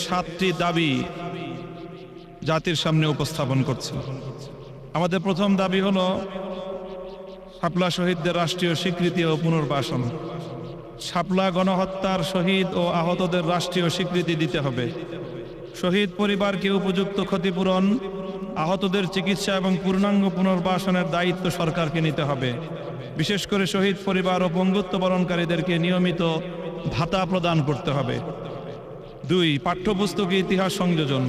7টি দাবি জাতির সামনে উপস্থাপন করছে। আমাদের প্রথম দাবি হলো শাপলা শহীদদের রাষ্ট্রীয় স্বীকৃতি ও পুনর্বাসন। শাপলা গণহত্যার শহীদ ও আহতদের রাষ্ট্রীয় স্বীকৃতি দিতে হবে। শহীদ পরিবারকে উপযুক্ত ক্ষতিপূরণ, আহতদের চিকিৎসা এবং পূর্ণাঙ্গ পুনর্বাসনের দায়িত্ব সরকারকে নিতে হবে। বিশেষ করে শহীদ পরিবার ও পঙ্গুত্ব বরণকারীদেরকে নিয়মিত ভাতা প্রদান করতে হবে। 2. পাঠ্যপুস্তকে ইতিহাস সংযোজন।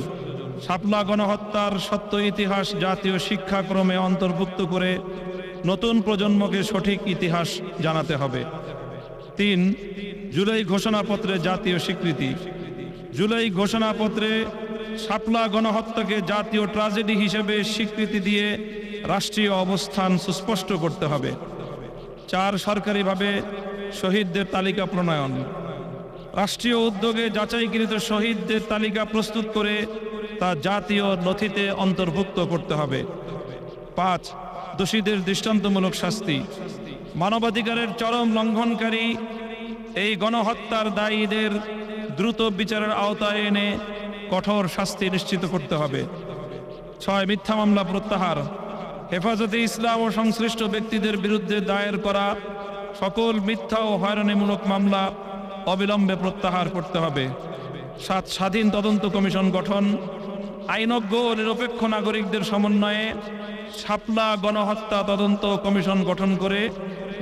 শাপলা গণহত্যার সত্য ইতিহাস জাতীয় শিক্ষাক্রমে অন্তর্ভুক্ত করে নতুন প্রজন্মকে সঠিক ইতিহাস জানাতে হবে। 3. জুলাই ঘোষণাপত্রে জাতীয় স্বীকৃতি। জুলাই ঘোষণাপত্রে শাপলা গণহত্যাকে জাতীয় ট্র্যাজেডি হিসেবে স্বীকৃতি দিয়ে রাষ্ট্রীয় অবস্থান সুস্পষ্ট করতে হবে। 4. সরকারিভাবে শহীদদের তালিকা প্রণয়ন। রাষ্ট্রীয় উদ্যোগে যাচাইকৃত শহীদদের তালিকা প্রস্তুত করে তা জাতীয় নথিতে অন্তর্ভুক্ত করতে হবে। 5. দোষীদের দৃষ্টান্তমূলক শাস্তি। মানবাধিকারের চরম লঙ্ঘনকারী এই গণহত্যার দায়ীদের দ্রুত বিচারের আওতায় এনে কঠোর শাস্তি নিশ্চিত করতে হবে। 6. মিথ্যা মামলা প্রত্যাহার। হেফাজতে ইসলাম ও সংশ্লিষ্ট ব্যক্তিদের বিরুদ্ধে দায়ের করা সকল মিথ্যা ও হয়রানিমূলক মামলা অবিলম্বে প্রত্যাহার করতে হবে। 7. স্বাধীন তদন্ত কমিশন গঠন। আইনজ্ঞ ও নিরপেক্ষ নাগরিকদের সমন্বয়ে শাপলা গণহত্যা তদন্ত কমিশন গঠন করে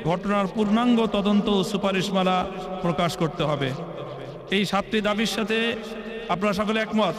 ঘটনার পূর্ণাঙ্গ তদন্ত ও সুপারিশমালা প্রকাশ করতে হবে। এই 7টি দাবির সাথে আপনারা সকলে একমত?